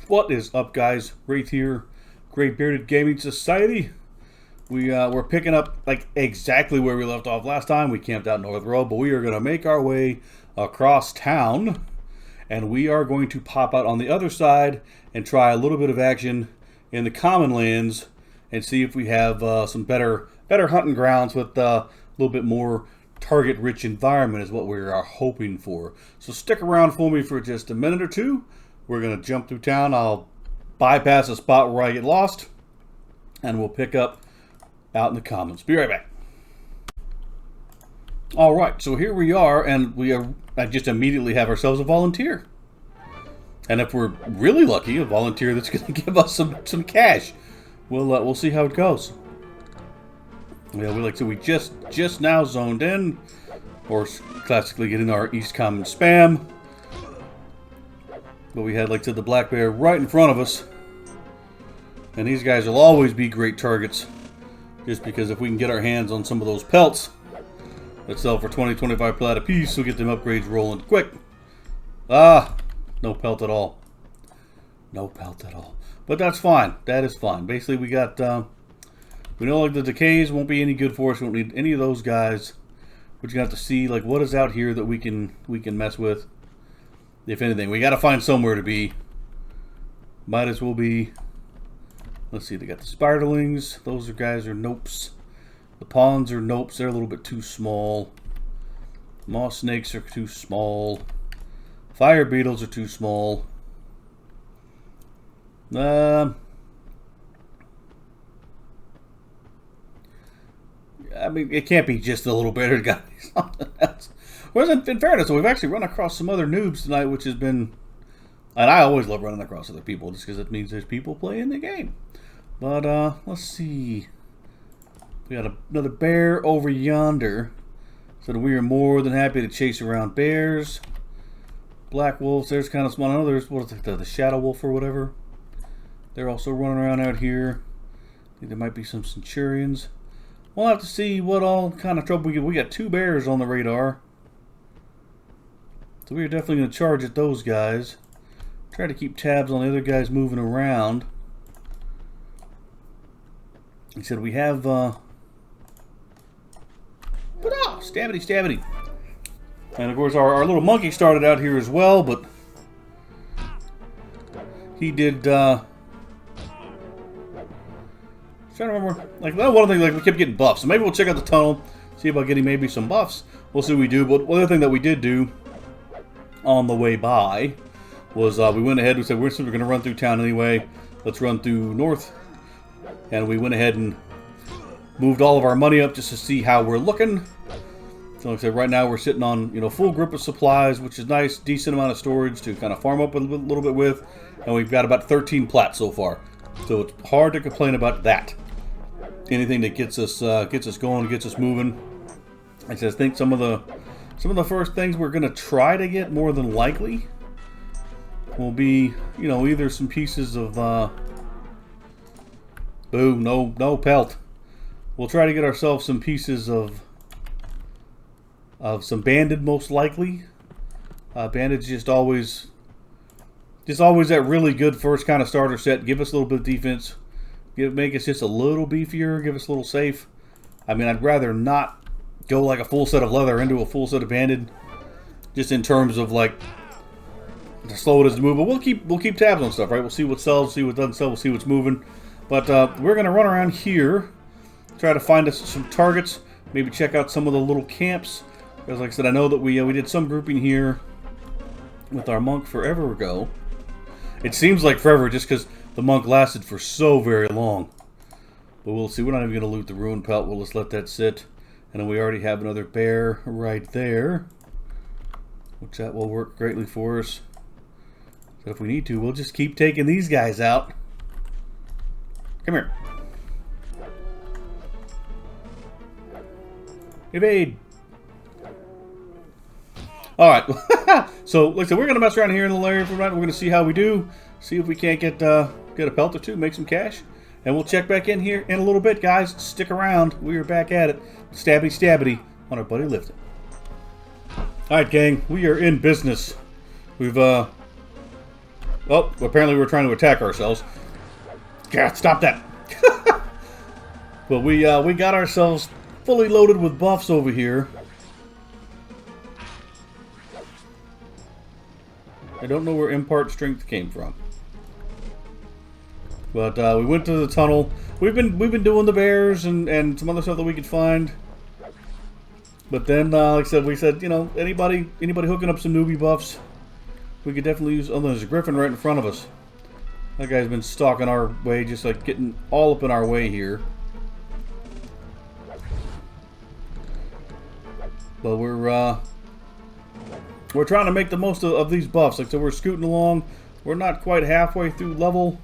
What is up, guys? Wraith here, Great Bearded Gaming Society. We're picking up like exactly where we left off last time. We camped out North Road, but we are going to make our way across town, and we are going to pop out on the other side and try a little bit of action in the common lands and see if we have some better hunting grounds with a little bit more target-rich environment is what we are hoping for. So stick around for me for just a minute or two. We're going to jump through town. I'll bypass a spot where I get lost, and we'll pick up out in the commons. Be right back. All right, so here we are, and I just immediately have ourselves a volunteer. And if we're really lucky, a volunteer that's going to give us some cash. We'll see how it goes. Yeah, we just now zoned in, or classically getting our East Common spam. But we had, like I said, the black bear right in front of us. And these guys will always be great targets. Just because if we can get our hands on some of those pelts that sell for 20-25 plat a piece, we'll get them upgrades rolling quick. Ah, no pelt at all. No pelt at all. But that's fine. That is fine. Basically, we got... we know like the decays won't be any good for us. We won't need any of those guys. We're just gonna have to see like what is out here that we can mess with. If anything, we got to find somewhere to be. Might as well be. Let's see. They got the spiderlings. Those guys are nopes. The pawns are nopes. They're a little bit too small. Moss snakes are too small. Fire beetles are too small. I mean, it can't be just the little bearded guys. Whereas in fairness, we've actually run across some other noobs tonight, which has been... And I always love running across other people, just because it means there's people playing the game. But, let's see. We got another bear over yonder. So we are more than happy to chase around bears. Black wolves, there's kind of small. I know there's, what is it, the shadow wolf or whatever. They're also running around out here. I think there might be some centurions. We'll have to see what all kind of trouble we get. We got 2 bears on the radar. So we're definitely going to charge at those guys. Try to keep tabs on the other guys moving around. He said we have... stabbity. And of course our little monkey started out here as well, but... He did... trying to remember, like, one of the things, like, we kept getting buffs. So maybe we'll check out the tunnel, see about getting maybe some buffs. We'll see what we do. But one other thing that we did do on the way by was we went ahead. We said we're going to run through town anyway. Let's run through north, and we went ahead and moved all of our money up just to see how we're looking. So like I said, right now we're sitting on full grip of supplies, which is nice, decent amount of storage to kind of farm up a little bit with, and we've got about 13 plats so far. So it's hard to complain about that. Anything that gets us going, gets us moving. I think some of the first things we're gonna try to get, more than likely, will be either some pieces of no pelt. We'll try to get ourselves some pieces of some banded, most likely. Banded's just always that really good first kind of starter set. Give us a little bit of defense. Make us just a little beefier. Give us a little safe. I mean, I'd rather not go like a full set of leather into a full set of banded, just in terms of like to slow it as to move. But we'll keep tabs on stuff, right? We'll see what sells, see what doesn't sell. We'll see what's moving. But we're gonna run around here, try to find us some targets. Maybe check out some of the little camps. Because, like I said, I know that we did some grouping here with our monk forever ago. It seems like forever just because the monk lasted for so very long. But we'll see. We're not even going to loot the ruined pelt. We'll just let that sit. And then we already have another bear right there, which that will work greatly for us. So if we need to, we'll just keep taking these guys out. Come here. Evade. Alright, so like I said, we're going to mess around here in the area for a minute. We're going to see how we do. See if we can't get a pelt or two, make some cash. And we'll check back in here in a little bit, guys. Stick around. We are back at it. Stabbity on our buddy Lifton. Alright, gang, we are in business. We've, like Oh, apparently we're trying to attack ourselves. God, stop that. But we got ourselves fully loaded with buffs over here. I don't know where impart strength came from. But we went to the tunnel. We've been doing the bears and some other stuff that we could find. But then, like I said, we said, you know, anybody hooking up some newbie buffs, we could definitely use. Oh, there's a griffin right in front of us. That guy's been stalking our way, just like getting all up in our way here. But we're trying to make the most of these buffs. Like so, we're scooting along. We're not quite halfway through level.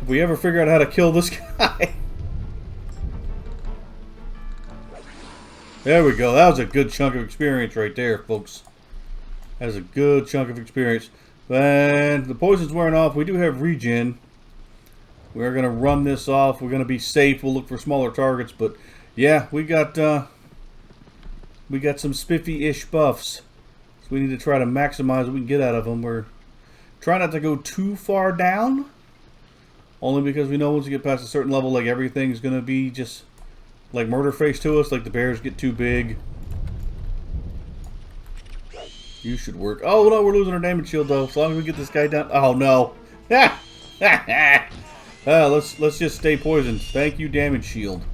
If we ever figure out how to kill this guy. There we go. That was a good chunk of experience right there, folks. That was a good chunk of experience. And the poison's wearing off. We do have regen. We're going to run this off. We're going to be safe. We'll look for smaller targets. But yeah, we got some spiffy-ish buffs. So we need to try to maximize what we can get out of them. We're trying not to go too far down. Only because we know once we get past a certain level, like everything's going to be just like murder face to us. Like the bears get too big. You should work. Oh no, we're losing our damage shield though. As long as we get this guy down. Oh no. Let's just stay poisoned. Thank you, damage shield.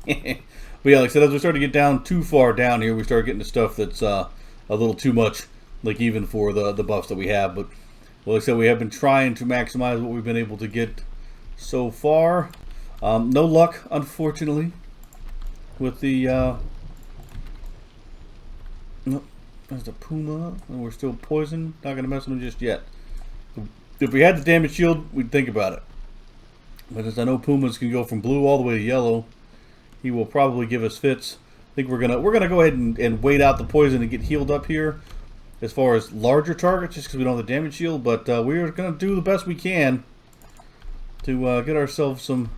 But yeah, like I said, as we start to get down too far down here, we start getting to stuff that's a little too much, like even for the buffs that we have. But well, like I said, we have been trying to maximize what we've been able to get so far. No luck, unfortunately, with the. Nope, there's the puma, and we're still poisoned. Not gonna mess with him just yet. If we had the damage shield, we'd think about it. But as I know, pumas can go from blue all the way to yellow. He will probably give us fits. I think we're gonna go ahead and wait out the poison and get healed up here. As far as larger targets, just because we don't have the damage shield, but we're gonna do the best we can to get ourselves some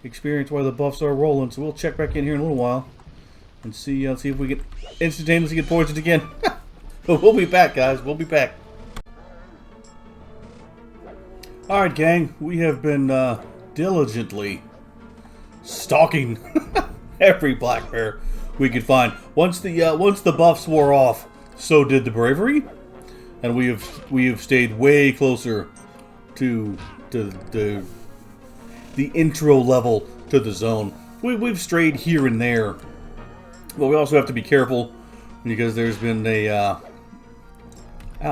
experience while the buffs are rolling. So we'll check back in here in a little while and see if we can instantaneously get poisoned again. But we'll be back, guys. We'll be back. All right, gang. We have been diligently stalking every black bear we could find. Once the buffs wore off, so did the bravery, and we have stayed way closer to the intro level to the zone. We've strayed here and there, but we also have to be careful because there's been a ow,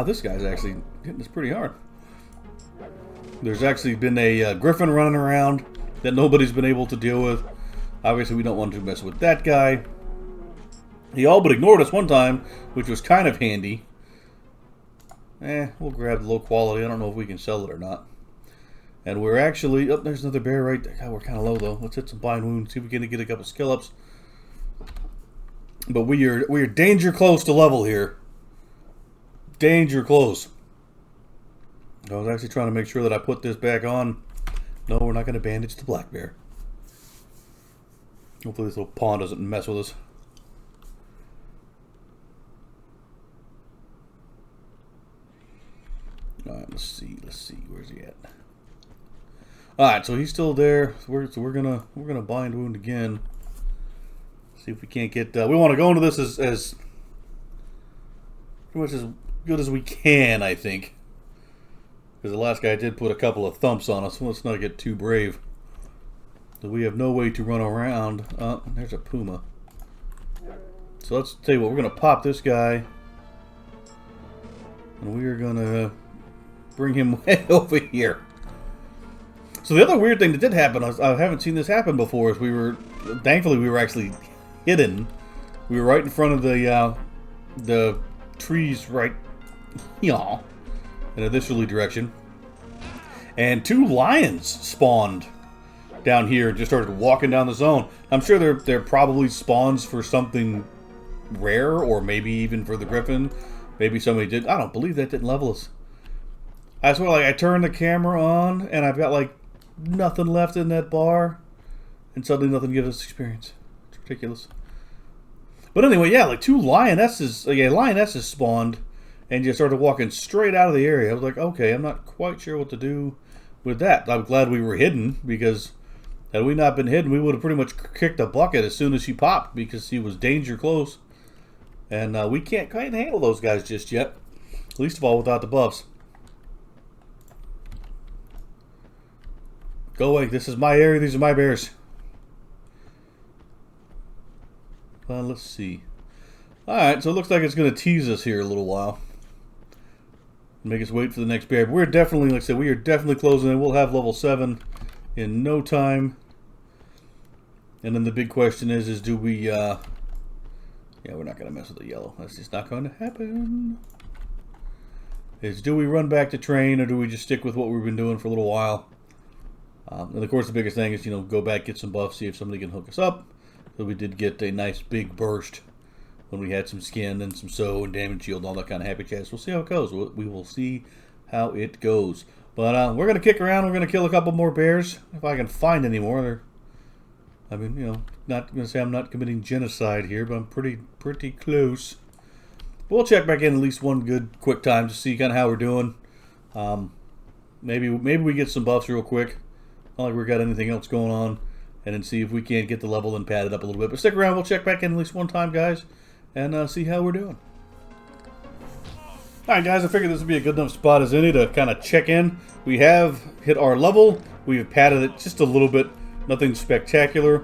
this guy's actually hitting us pretty hard. There's actually been a griffin running around that nobody's been able to deal with. Obviously, we don't want to mess with that guy. He all but ignored us one time, which was kind of handy. We'll grab the low quality. I don't know if we can sell it or not. And we're actually... Oh, there's another bear right there. God, we're kind of low, though. Let's hit some blind wounds. See if we can get a couple skill ups. But we are danger close to level here. Danger close. I was actually trying to make sure that I put this back on. No, we're not going to bandage the black bear. Hopefully this little pawn doesn't mess with us. Alright, let's see. Where's he at? Alright, so he's still there. So we're gonna blind wound again. See if we can't get we want to go into this as pretty much as good as we can, I think. Because the last guy did put a couple of thumps on us. So let's not get too brave. So we have no way to run around. There's a puma. So let's tell you what, we're going to pop this guy. And we are going to bring him way over here. So the other weird thing that did happen, I haven't seen this happen before, is thankfully we were actually hidden. We were right in front of the trees right here. In a disorderly direction, and 2 lions spawned down here and just started walking down the zone. I'm sure they're probably spawns for something rare, or maybe even for the griffin. Maybe somebody did. I don't believe that didn't level us. I swear, like I turned the camera on and I've got like nothing left in that bar, and suddenly nothing gives us experience. It's ridiculous. But anyway, yeah, like 2 lionesses. Yeah, lionesses spawned. and just started walking straight out of the area. I was like, okay, I'm not quite sure what to do with that. I'm glad we were hidden, because had we not been hidden, we would have pretty much kicked a bucket as soon as she popped, because she was danger close. And we can't quite handle those guys just yet. Least of all without the buffs. Go away. This is my area. These are my bears. Let's see. Alright, so it looks like it's going to tease us here a little while. Make us wait for the next bear. But we're definitely, like I said, we are definitely closing in. We'll have level 7 in no time. And then the big question is do we... yeah, we're not going to mess with the yellow. That's just not going to happen. Do we run back to train, or do we just stick with what we've been doing for a little while? And of course the biggest thing is, go back, get some buffs, see if somebody can hook us up. So we did get a nice big burst when we had some skin and some soul and damage shield and all that kind of happy chest. We'll see how it goes. We will see how it goes. But we're going to kick around. We're going to kill a couple more bears, if I can find any more. I mean, not going to say I'm not committing genocide here, but I'm pretty close. But we'll check back in at least one good quick time to see kind of how we're doing. Maybe we get some buffs real quick. Not like we've got anything else going on. And then see if we can't get the level and pad it up a little bit. But stick around. We'll check back in at least one time, guys, and see how we're doing. Alright, guys, I figured this would be a good enough spot as any to kind of check in. We have hit our level. We've padded it just a little bit. Nothing spectacular.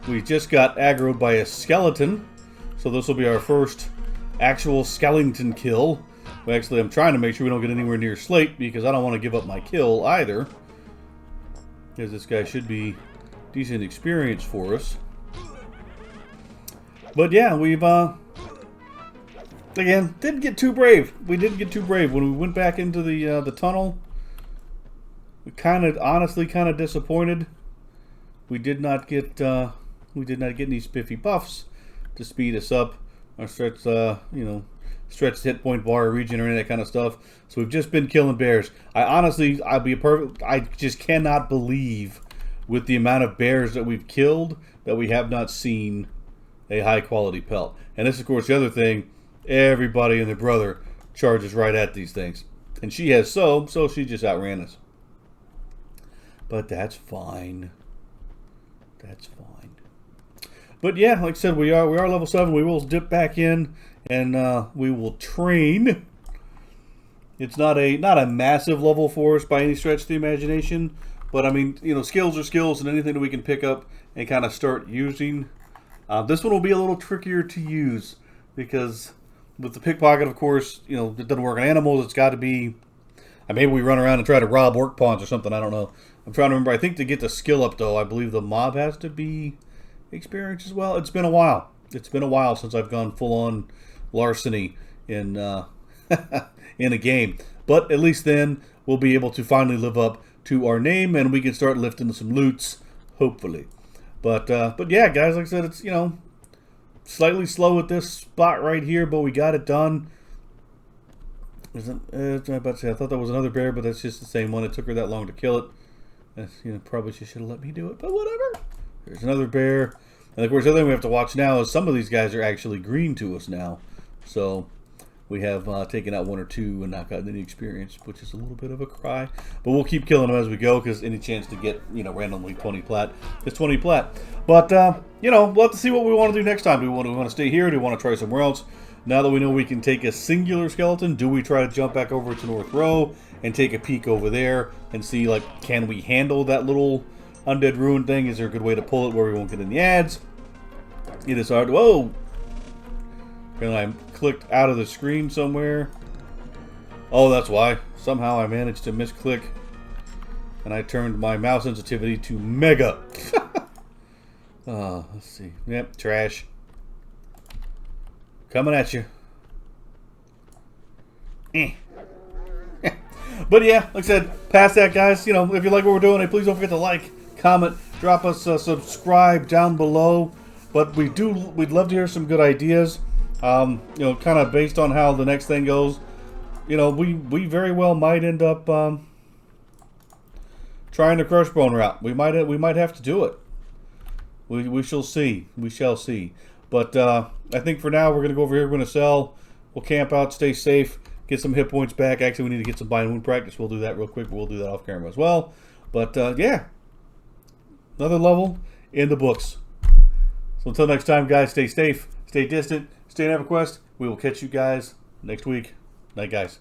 We just got aggroed by a skeleton. So this will be our first actual skeleton kill. Well, actually, I'm trying to make sure we don't get anywhere near Slate, because I don't want to give up my kill either. Because this guy should be decent experience for us. But yeah, we've again didn't get too brave. We didn't get too brave when we went back into the tunnel. We honestly kind of disappointed. We did not get any spiffy buffs to speed us up or stretch stretch the hit point bar, regen, or any of that kind of stuff. So we've just been killing bears. I just cannot believe, with the amount of bears that we've killed, that we have not seen a high quality pelt. And this, of course, the other thing, everybody and their brother charges right at these things. And she has so she just outran us. But that's fine. That's fine. But yeah, like I said, we are level 7. We will dip back in and we will train. It's not a massive level for us by any stretch of the imagination. But I mean, skills are skills, and anything that we can pick up and kind of start using. This one will be a little trickier to use, because with the pickpocket, of course, it doesn't work on animals. It's got to be, maybe we run around and try to rob work pawns or something. I don't know. I'm trying to remember. I think to get the skill up, though, I believe the mob has to be experienced as well. It's been a while. It's been a while since I've gone full on larceny in in a game. But at least then we'll be able to finally live up to our name, and we can start lifting some loots, hopefully. But yeah, guys, like I said, it's slightly slow at this spot right here, but we got it done. I thought that was another bear, but that's just the same one. It took her that long to kill it. Probably she should have let me do it, but whatever. There's another bear, and of course, the other thing we have to watch now is some of these guys are actually green to us now, so we have taken out 1 or 2 and not gotten any experience, which is a little bit of a cry. But we'll keep killing them as we go, because any chance to get, randomly 20 plat is 20 plat. But, we'll have to see what we want to do next time. Do we want to stay here? Do we want to try somewhere else? Now that we know we can take a singular skeleton, do we try to jump back over to North Row and take a peek over there and see, can we handle that little undead ruin thing? Is there a good way to pull it where we won't get any ads? It is hard. Whoa! Apparently I clicked out of the screen somewhere. Oh, that's why. Somehow I managed to misclick, and I turned my mouse sensitivity to mega. Let's see. Yep, trash. Coming at you. But yeah, like I said, past that, guys, if you like what we're doing, please don't forget to like, comment, drop us a subscribe down below. But we'd love to hear some good ideas. Kind of based on how the next thing goes, we very well might end up trying the crush bone route. We might have to do it. We shall see. We shall see. But I think for now we're gonna go over here. We're gonna sell. We'll camp out, stay safe, get some hit points back. Actually, we need to get some bind wound practice. We'll do that real quick, but we'll do that off camera as well. But yeah, another level in the books. So until next time, guys, stay safe, stay distant, stay in EverQuest. We will catch you guys next week. Night, guys.